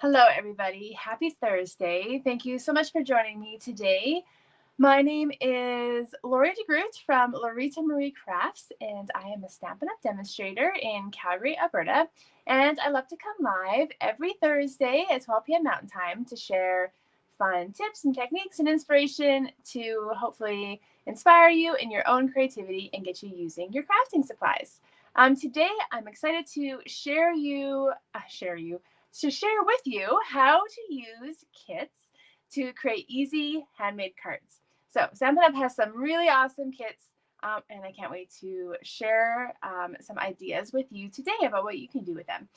Hello, everybody. Happy Thursday. Thank you so much for joining me today. My name is Lori DeGroot from Lorita Marie Crafts, and I am a Stampin' Up! Demonstrator in Calgary, Alberta. And I love to come live every Thursday at 12 p.m. Mountain Time to share fun tips and techniques and inspiration to hopefully inspire you in your own creativity and get you using your crafting supplies. Today, I'm excited to share with you how to use kits to create easy handmade cards. So Stampin' Up! Has some really awesome kits, and I can't wait to share some ideas with you today about what you can do with them.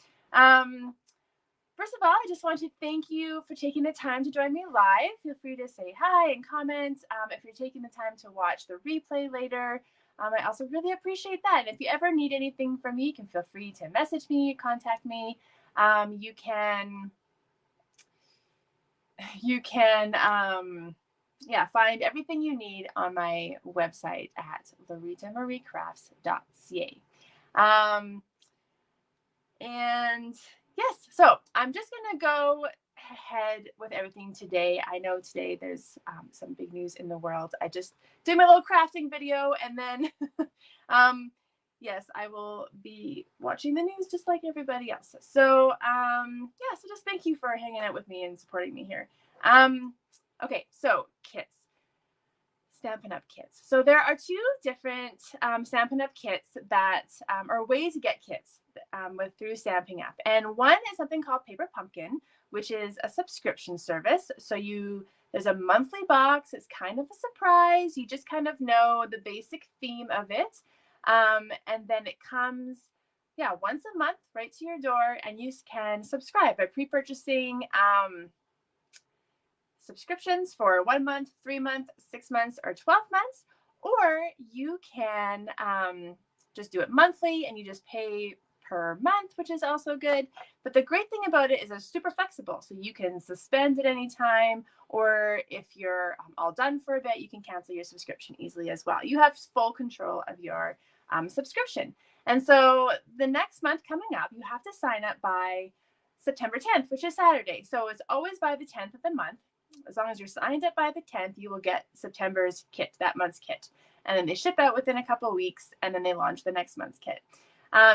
First of all, I just want to thank you for taking the time to join me live. Feel free to say hi and comment if you're taking the time to watch the replay later. I also really appreciate that. And if you ever need anything from me, you can feel free to message me, contact me. You can find everything you need on my website at loritamariecrafts.ca. And yes, so I'm just going to go ahead with everything today. I know today there's some big news in the world. I just did my little crafting video, and then yes, I will be watching the news just like everybody else. So so just thank you for hanging out with me and supporting me here. Okay, so kits. Stampin' Up! Kits. So there are two different Stampin' Up! Kits that are ways to get kits through Stampin' Up! And one is something called Paper Pumpkin, which is a subscription service. So there's a monthly box. It's kind of a surprise. You just kind of know the basic theme of it. And then it comes, once a month right to your door, and you can subscribe by pre-purchasing subscriptions for 1 month, 3 months, 6 months, or 12 months, or you can just do it monthly and you just pay per month, which is also good. But the great thing about it is it's super flexible. So you can suspend at any time, or if you're all done for a bit, you can cancel your subscription easily as well. You have full control of your subscription. And so the next month coming up, you have to sign up by September 10th, which is Saturday. So it's always by the 10th of the month. As long as you're signed up by the 10th, you will get September's kit, that month's kit. And then they ship out within a couple of weeks, and then they launch the next month's kit.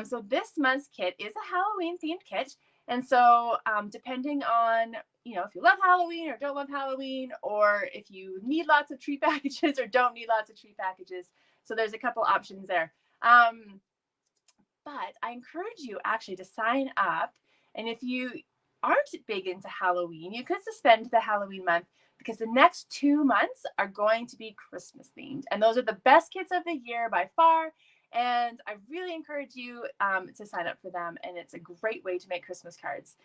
So this month's kit is a Halloween-themed kit. And so depending on, if you love Halloween or don't love Halloween, or if you need lots of treat packages or don't need lots of treat packages, so there's a couple options there. But I encourage you actually to sign up. And if you aren't big into Halloween, you could suspend the Halloween month, because the next 2 months are going to be Christmas themed. And those are the best kits of the year by far. And I really encourage you to sign up for them. And it's a great way to make Christmas cards.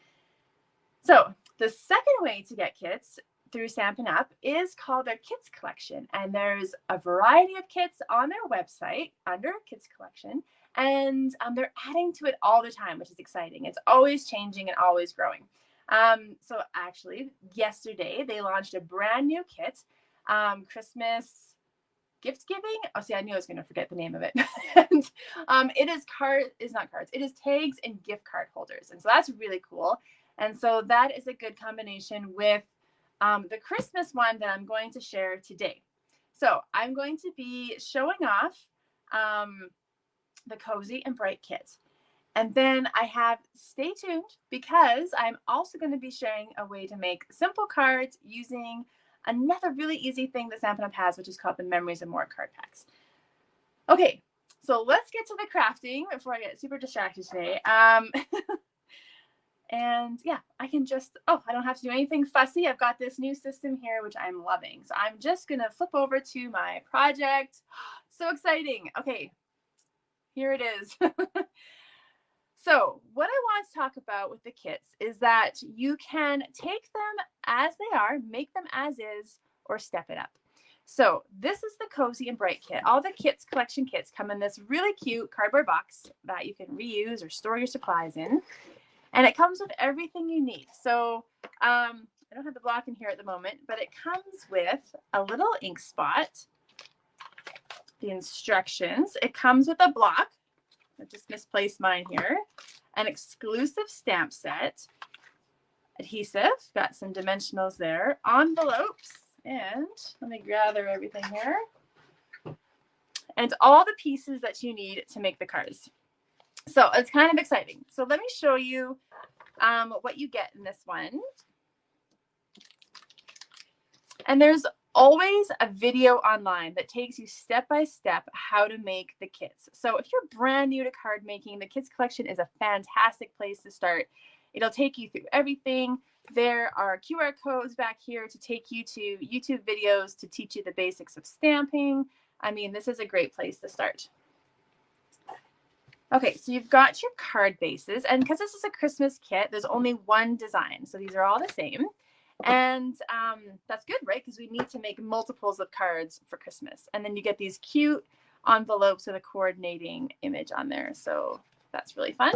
So the second way to get kits through Stampin' Up! Is called their Kits Collection. And there's a variety of kits on their website under Kits Collection. And they're adding to it all the time, which is exciting. It's always changing and always growing. So actually, yesterday, they launched a brand new kit, Christmas gift giving. Oh, see, I knew I was going to forget the name of it. And it is tags and gift card holders. And so that's really cool. And so that is a good combination with the Christmas one that I'm going to share today. So I'm going to be showing off the Cozy and Bright kit. And then stay tuned, because I'm also going to be sharing a way to make simple cards using another really easy thing that Stampin' Up! Has, which is called the Memories and More card packs. Okay, so let's get to the crafting before I get super distracted today. And I can I don't have to do anything fussy. I've got this new system here, which I'm loving. So I'm just going to flip over to my project. So exciting. Okay, here it is. So what I want to talk about with the kits is that you can take them as they are, make them as is, or step it up. So this is the Cozy and Bright kit. All the Kits Collection kits come in this really cute cardboard box that you can reuse or store your supplies in. And it comes with everything you need. So I don't have the block in here at the moment, but it comes with a little ink spot, the instructions. It comes with a block. I just misplaced mine here. An exclusive stamp set, adhesive, got some dimensionals there, envelopes, and let me gather everything here, and all the pieces that you need to make the cards. So it's kind of exciting. So let me show you what you get in this one. And there's always a video online that takes you step by step how to make the kits. So if you're brand new to card making, the Kits Collection is a fantastic place to start. It'll take you through everything. There are QR codes back here to take you to YouTube videos to teach you the basics of stamping. I mean, this is a great place to start. Okay, so you've got your card bases, and because this is a Christmas kit, there's only one design. So these are all the same. And that's good, right? Because we need to make multiples of cards for Christmas. And then you get these cute envelopes with a coordinating image on there. So that's really fun.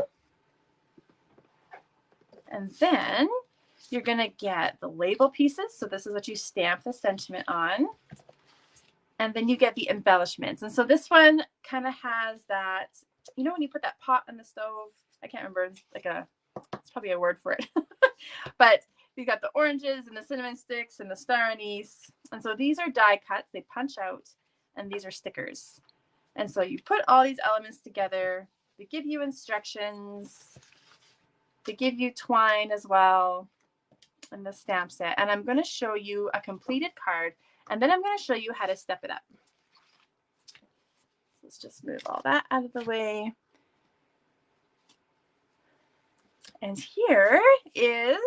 And then you're going to get the label pieces. So this is what you stamp the sentiment on. And then you get the embellishments. And so this one kind of has that, you know, when you put that pot on the stove, I can't remember, it's like it's probably a word for it. But you got the oranges and the cinnamon sticks and the star anise. And so these are die cuts. They punch out, and these are stickers. And so you put all these elements together. They give you instructions. They give you twine as well, and the stamp set. And I'm going to show you a completed card, and then I'm going to show you how to step it up. Let's just move all that out of the way. And here is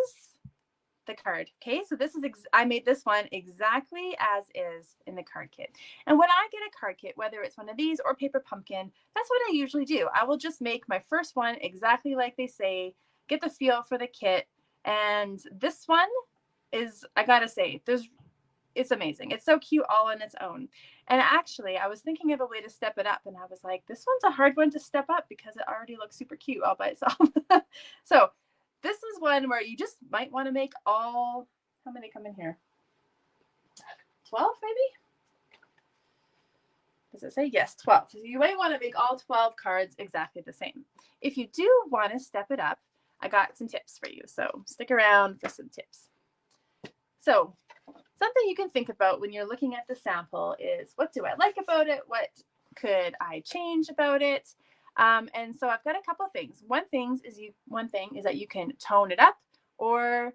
the card. Okay, so this is I made this one exactly as is in the card kit. And when I get a card kit, whether it's one of these or paper pumpkin, that's what I usually do. I will just make my first one exactly like they say, get the feel for the kit. And this one is, I gotta say, it's amazing. It's so cute all on its own. And actually, I was thinking of a way to step it up, and I was like, this one's a hard one to step up because it already looks super cute all by itself. So this is one where you just might want to make all, how many come in here? 12 maybe? Does it say? Yes, 12. So you might want to make all 12 cards exactly the same. If you do want to step it up, I got some tips for you. So stick around for some tips. So something you can think about when you're looking at the sample is, what do I like about it? What could I change about it? And so I've got a couple of things. One thing is that you can tone it up, or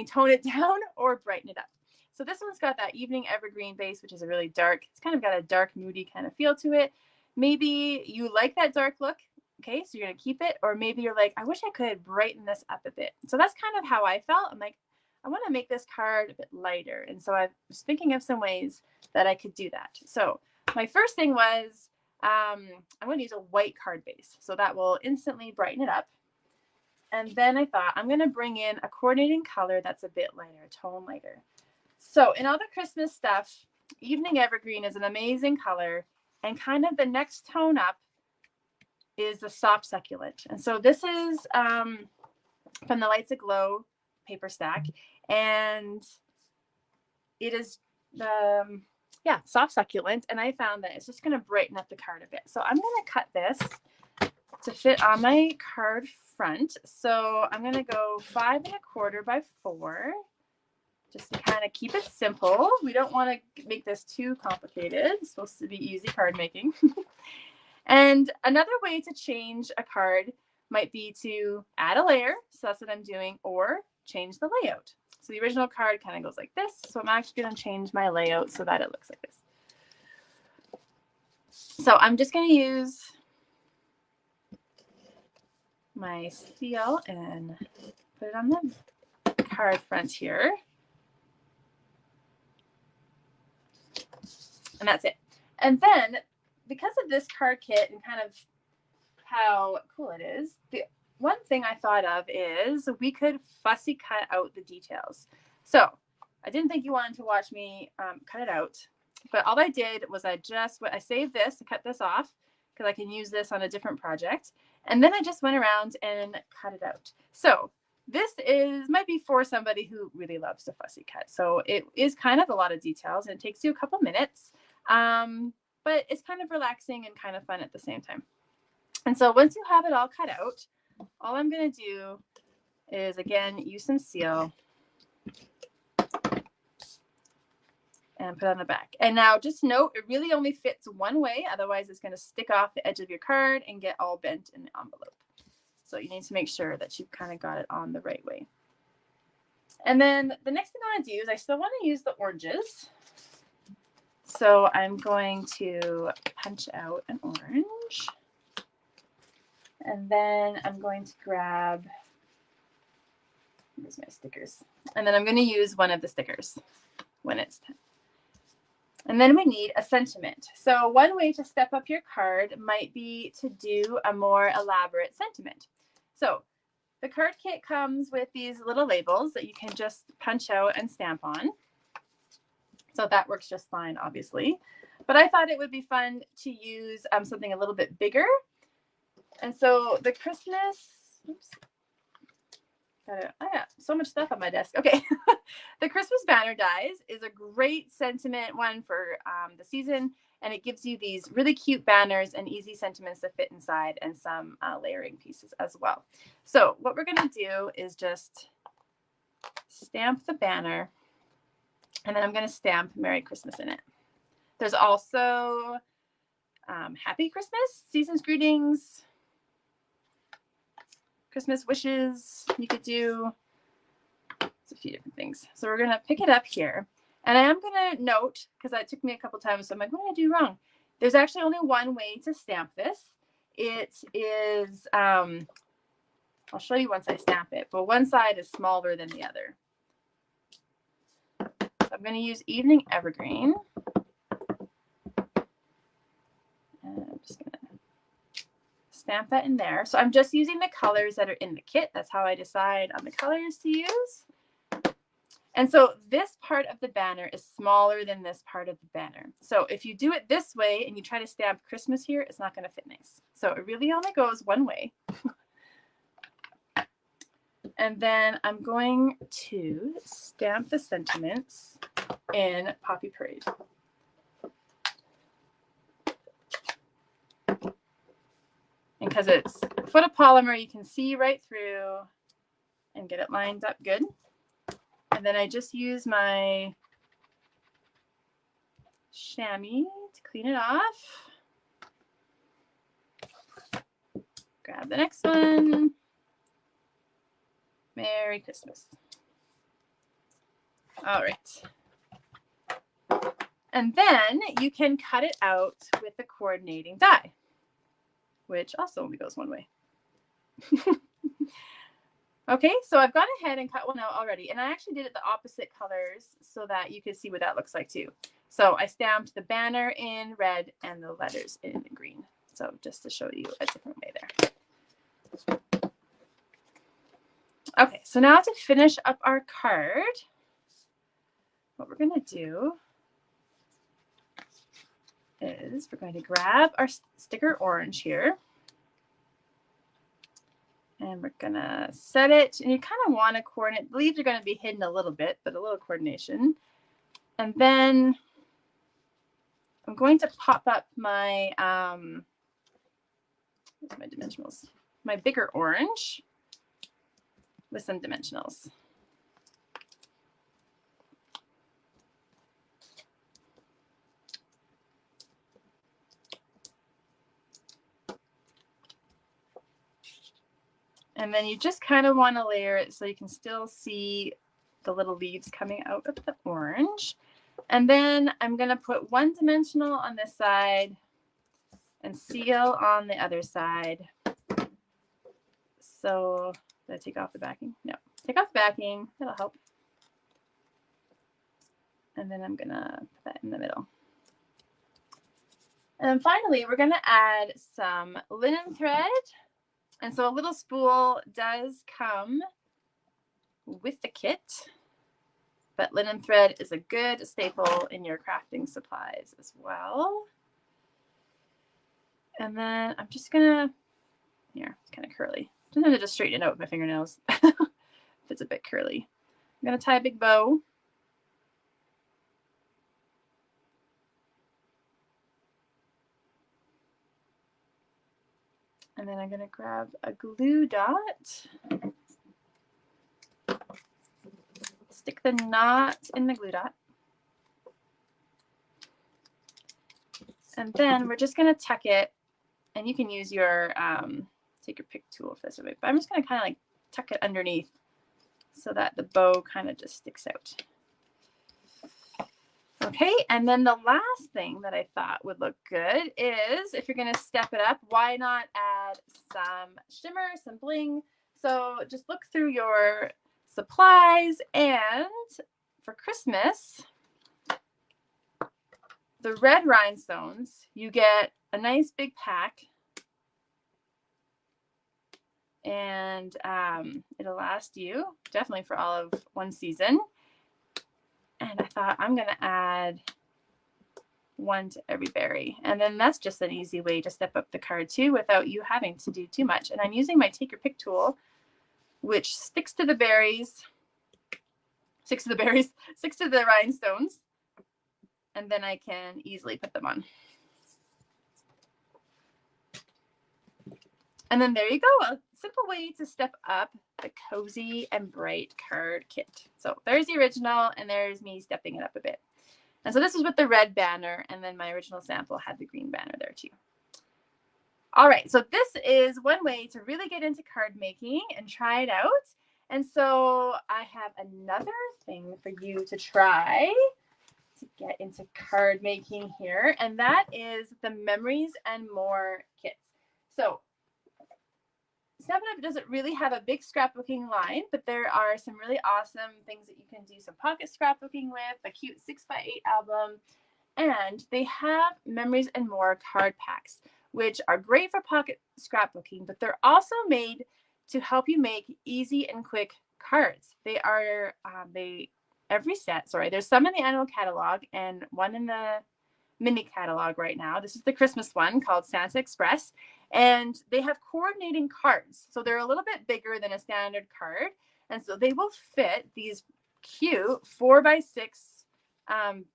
tone it down or brighten it up. So this one's got that evening evergreen base, which is a really dark, it's kind of got a dark, moody kind of feel to it. Maybe you like that dark look. Okay, so you're going to keep it. Or maybe you're like, I wish I could brighten this up a bit. So that's kind of how I felt. I'm like, I want to make this card a bit lighter. And so I was thinking of some ways that I could do that. So my first thing was, I'm going to use a white card base. So that will instantly brighten it up. And then I thought, I'm going to bring in a coordinating color that's a bit lighter, a tone lighter. So in all the Christmas stuff, evening evergreen is an amazing color. And kind of the next tone up is the soft succulent. And so this is from the Lights Aglow paper stack. And it is the soft succulent, and I found that it's just going to brighten up the card a bit. So I'm going to cut this to fit on my card front. So I'm going to go 5 1/4 by 4, just to kind of keep it simple. We don't want to make this too complicated. It's supposed to be easy card making. And another way to change a card might be to add a layer. So that's what I'm doing, or change the layout. So the original card kind of goes like this. So I'm actually going to change my layout so that it looks like this. So I'm just going to use my seal and put it on the card front here. And that's it. And then because of this card kit and kind of how cool it is, the one thing I thought of is we could fussy cut out the details. So I didn't think you wanted to watch me cut it out, but all I did was I saved this to cut this off because I can use this on a different project. And then I just went around and cut it out. So this might be for somebody who really loves to fussy cut. So it is kind of a lot of details, and it takes you a couple minutes, but it's kind of relaxing and kind of fun at the same time. And so once you have it all cut out, all I'm going to do is, again, use some seal and put on the back. And now just note, it really only fits one way. Otherwise, it's going to stick off the edge of your card and get all bent in the envelope. So you need to make sure that you've kind of got it on the right way. And then the next thing I want to do is I still want to use the oranges. So I'm going to punch out an orange. And then I'm going to grab, here's my stickers. And then I'm going to use one of the stickers when it's time. And then we need a sentiment. So one way to step up your card might be to do a more elaborate sentiment. So the card kit comes with these little labels that you can just punch out and stamp on. So that works just fine, obviously. But I thought it would be fun to use something a little bit bigger. And so the Christmas, oops, I got so much stuff on my desk. Okay. The Christmas banner dies is a great sentiment one for the season. And it gives you these really cute banners and easy sentiments to fit inside and some layering pieces as well. So what we're going to do is just stamp the banner. And then I'm going to stamp Merry Christmas in it. There's also Happy Christmas, Season's Greetings, Christmas wishes you could do. It's a few different things. So we're going to pick it up here. And I am going to note, because it took me a couple times, so I'm like, what did I do wrong? There's actually only one way to stamp this. It is, I'll show you once I stamp it, but one side is smaller than the other. So I'm going to use Evening Evergreen. And I'm just going to stamp that in there. So I'm just using the colors that are in the kit. That's how I decide on the colors to use. And so this part of the banner is smaller than this part of the banner. So if you do it this way and you try to stamp Christmas here, it's not going to fit nice. So it really only goes one way. And then I'm going to stamp the sentiments in Poppy Parade. And because it's photopolymer, you can see right through and get it lined up good. And then I just use my chamois to clean it off. Grab the next one. Merry Christmas. All right. And then you can cut it out with the coordinating die, which also only goes one way. Okay, so I've gone ahead and cut one out already, and I actually did it the opposite colors so that you could see what that looks like too. So I stamped the banner in red and the letters in green. So just to show you a different way there. Okay, so now to finish up our card, what we're going to do is we're going to grab our sticker orange here. And we're going to set it, and you kind of want to coordinate. The leaves are going to be hidden a little bit, but a little coordination. And then I'm going to pop up my, where's my dimensionals? My bigger orange with some dimensionals. And then you just kind of want to layer it so you can still see the little leaves coming out of the orange. And then I'm going to put one dimensional on this side and seal on the other side. So did I take off the backing? No. Take off the backing. That'll help. And then I'm going to put that in the middle. And then finally, we're going to add some linen thread. And so a little spool does come with the kit, but linen thread is a good staple in your crafting supplies as well. And then I'm just gonna, here, it's kind of curly. Sometimes I just straighten it out with my fingernails if it's a bit curly. I'm gonna tie a big bow. And then I'm going to grab a glue dot. the knot in the glue dot. And then we're just going to tuck it, and you can use your, take your pick tool if that's a bit, but I'm just going to kind of like tuck it underneath so that the bow kind of just sticks out. Okay, and then the last thing that I thought would look good is, if you're going to step it up, why not add some shimmer, some bling? So just look through your supplies, and for Christmas, the red rhinestones, you get a nice big pack, and it'll last you definitely for all of one season. And I thought I'm going to add one to every berry. And then that's just an easy way to step up the card too without you having to do too much. And I'm using my take your pick tool, which sticks to the berries, sticks to the rhinestones. And then I can easily put them on. And then there you go, a simple way to step up the Cozy and Bright card kit. So there's the original, and there's me stepping it up a bit. And so this is with the red banner, and then my original sample had the green banner there too. All right, so this is one way to really get into card making and try it out. And so I have another thing for you to try to get into card making here, and that is the Memories and More kits. So Stampin' Up doesn't really have a big scrapbooking line, but there are some really awesome things that you can do some pocket scrapbooking with, a cute 6x8 album, and they have Memories and More card packs, which are great for pocket scrapbooking, but they're also made to help you make easy and quick cards. They are, every set, there's some in the annual catalog and one in the mini catalog right now. This is the Christmas one called Santa Express, and they have coordinating cards. So they're a little bit bigger than a standard card, and so they will fit these cute 4x6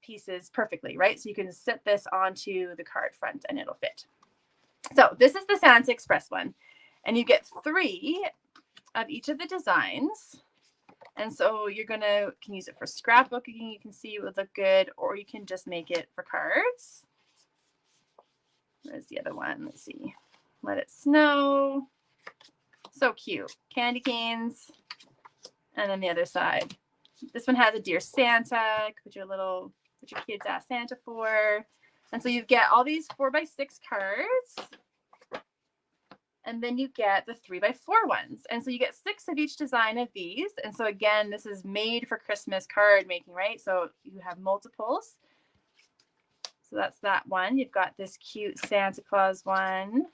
pieces perfectly, right? So you can sit this onto the card front and it'll fit. So this is the Santa Express one, and you get 3 of each of the designs. And so you're can use it for scrapbooking. You can see it would look good, or you can just make it for cards. Where's the other one? Let's see. Let It Snow. So cute. Candy canes. And then the other side. This one has a Dear Santa. What your kids ask Santa for. And so you get all these 4x6 cards. And then you get the 3x4 ones. And so you get 6 of each design of these. And so again, this is made for Christmas card making, right? So you have multiples. So that's that one. You've got this cute Santa Claus one.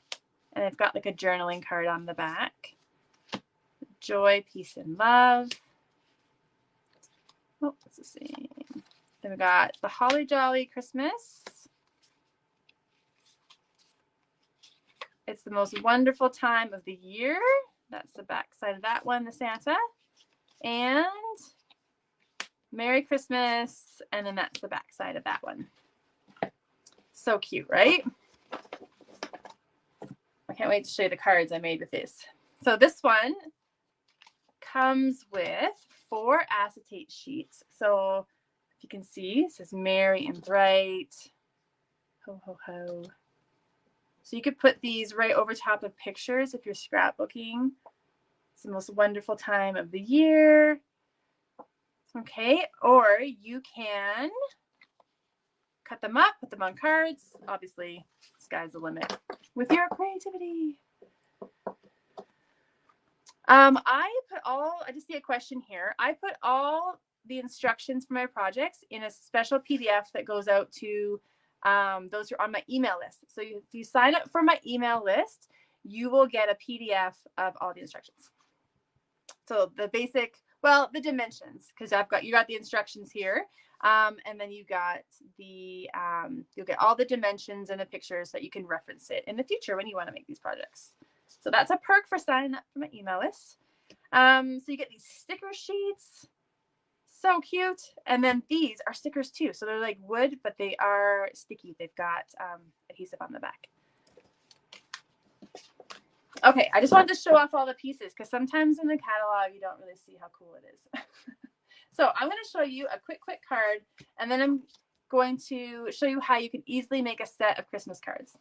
And it's got like a journaling card on the back. Joy, Peace, and Love. Oh, it's the same. Then we got the Holly Jolly Christmas. It's the most wonderful time of the year. That's the back side of that one, the Santa. And Merry Christmas. And then that's the back side of that one. So cute, right? I can't wait to show you the cards I made with this. So this one comes with 4 acetate sheets. So if you can see, it says Merry and Bright. Ho, ho, ho. So you could put these right over top of pictures if you're scrapbooking. It's the most wonderful time of the year. Okay, or you can cut them up, put them on cards. Obviously, sky's the limit with your creativity. I just see a question here. I put all the instructions for my projects in a special PDF that goes out to those who are on my email list. So if you sign up for my email list, you will get a PDF of all the instructions. So the basic, the dimensions, because you got the instructions here. And then you got you'll get all the dimensions and the pictures that you can reference it in the future when you want to make these projects. So that's a perk for signing up for my email list. So you get these sticker sheets. So cute. And then these are stickers too. So they're like wood, but they are sticky. They've got adhesive on the back. Okay, I just wanted to show off all the pieces because sometimes in the catalog you don't really see how cool it is. So I'm going to show you a quick card, and then I'm going to show you how you can easily make a set of Christmas cards.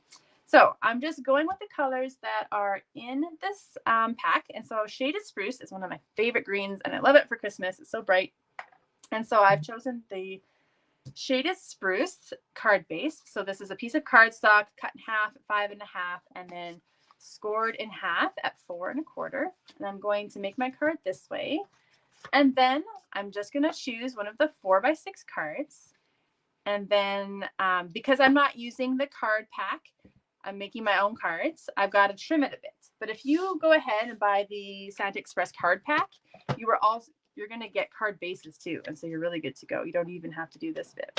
So I'm just going with the colors that are in this pack. And so Shaded Spruce is one of my favorite greens, and I love it for Christmas. It's so bright. And so I've chosen the Shaded Spruce card base. So this is a piece of cardstock cut in half at 5 1/2, and then scored in half at 4 1/4. And I'm going to make my card this way. And then I'm just going to choose one of the 4x6 cards. And then because I'm not using the card pack, I'm making my own cards, I've got to trim it a bit. But if you go ahead and buy the Santa Express card pack, you're going to get card bases too. And so you're really good to go. You don't even have to do this bit.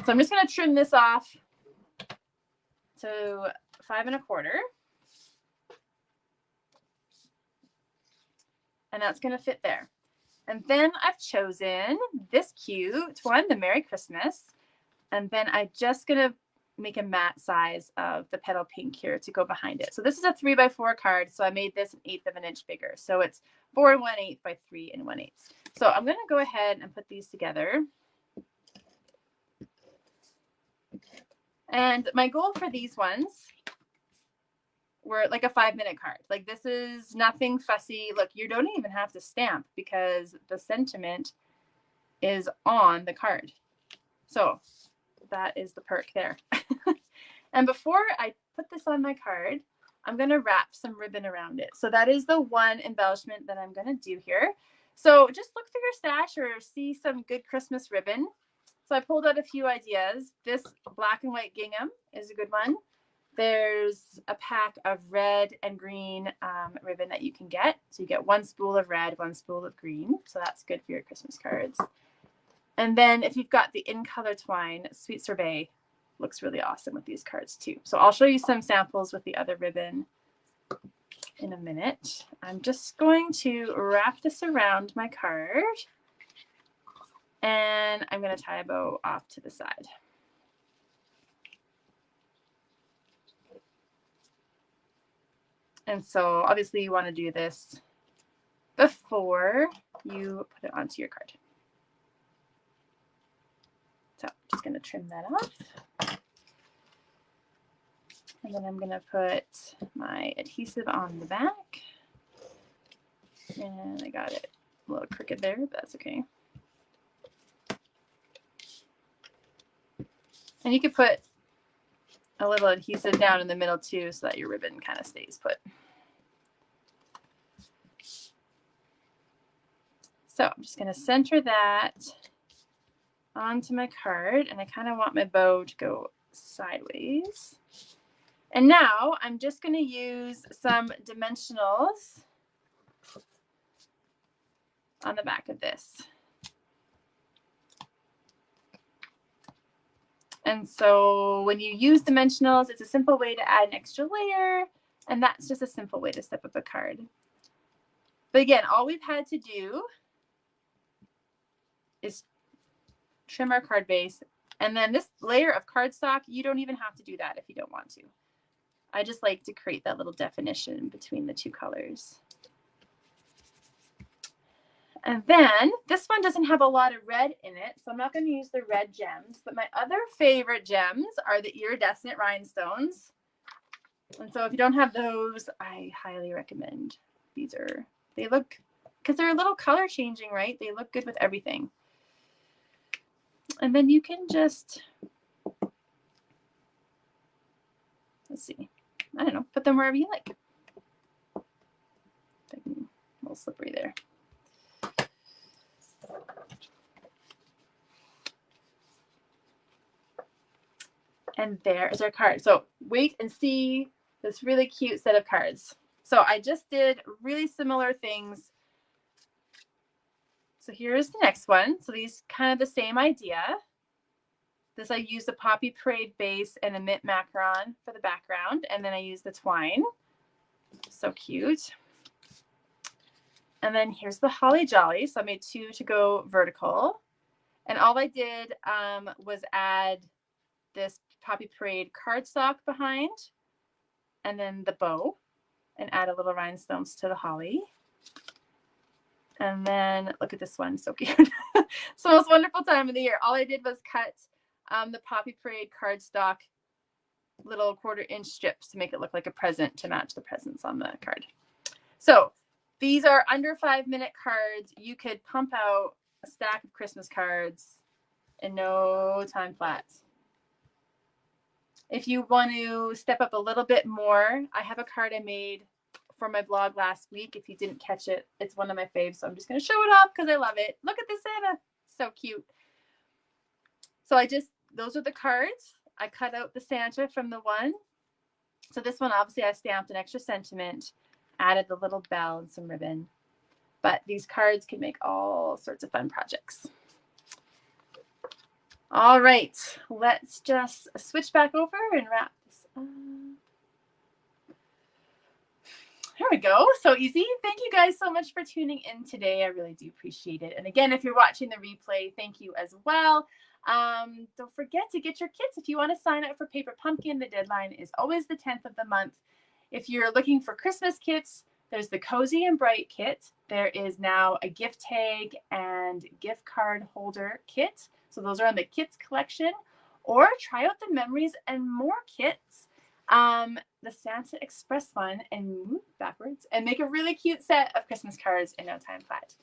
So I'm just going to trim this off to 5 1/4. And that's going to fit there. And then I've chosen this cute one, the Merry Christmas. And then I'm just going to make a matte size of the petal pink here to go behind it. So this is a 3x4 card. So I made this 1/8 of an inch bigger. So it's 4 1/8 by 3 1/8. So I'm going to go ahead and put these together. And my goal for these ones were like a 5-minute card. Like this is nothing fussy. Look, you don't even have to stamp because the sentiment is on the card. So that is the perk there. And before I put this on my card, I'm going to wrap some ribbon around it. So that is the one embellishment that I'm going to do here. So just look through your stash or see some good Christmas ribbon. So I pulled out a few ideas. This black and white gingham is a good one. There's a pack of red and green ribbon that you can get. So you get 1 spool of red, 1 spool of green. So that's good for your Christmas cards. And then if you've got the in color twine, Sweet Sorbet looks really awesome with these cards too. So I'll show you some samples with the other ribbon in a minute. I'm just going to wrap this around my card, and I'm going to tie a bow off to the side. And so obviously you want to do this before you put it onto your card. So I'm just going to trim that off. And then I'm going to put my adhesive on the back. And I got it a little crooked there, but that's okay. And you could put a little adhesive down in the middle too so that your ribbon kind of stays put. So I'm just going to center that onto my card, and I kind of want my bow to go sideways. And now I'm just going to use some dimensionals on the back of this. And so when you use dimensionals, it's a simple way to add an extra layer, and that's just a simple way to step up a card. But again, all we've had to do is trim our card base, and then this layer of cardstock, you don't even have to do that if you don't want to. I just like to create that little definition between the two colors. And then this one doesn't have a lot of red in it, so I'm not going to use the red gems, but my other favorite gems are the iridescent rhinestones. And so if you don't have those, I highly recommend these. They look, because they're a little color changing, right? They look good with everything. And then you can just, let's see, I don't know, put them wherever you like. A little slippery there. And there is our card. So wait and see this really cute set of cards. So I just did really similar things. So here's the next one. So these kind of the same idea. This I used the Poppy Parade base and a mint macaron for the background. And then I used the twine. So cute. And then here's the Holly Jolly. So I made 2 to go vertical. And all I did was add this Poppy Parade cardstock behind, and then the bow, and add a little rhinestones to the holly. And then look at this one, so cute. It's the most wonderful time of the year. All I did was cut the Poppy Parade cardstock little 1/4-inch strips to make it look like a present to match the presents on the card. So these are under 5-minute cards. You could pump out a stack of Christmas cards in no time flat. If you want to step up a little bit more, I have a card I made for my blog last week. If you didn't catch it, it's one of my faves, so I'm just going to show it off because I love it. Look at this Santa. So cute. So those are the cards. I cut out the Santa from the one. So this one, obviously, I stamped an extra sentiment, added the little bell and some ribbon. But these cards can make all sorts of fun projects. All right, let's just switch back over and wrap this up. There we go. So easy. Thank you guys so much for tuning in today. I really do appreciate it. And again, if you're watching the replay, thank you as well. Don't forget to get your kits. If you want to sign up for Paper Pumpkin, the deadline is always the 10th of the month. If you're looking for Christmas kits, there's the Cozy and Bright kit. There is now a gift tag and gift card holder kit. So those are on the kits collection. Or try out the Memories and More kits, the Santa Express one, and move backwards and make a really cute set of Christmas cards in no time flat.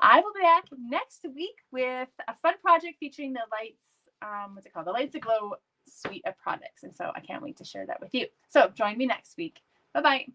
I will be back next week with a fun project featuring the Lights, what's it called? The Lights Aglow suite of products. And so I can't wait to share that with you. So join me next week. Bye-bye.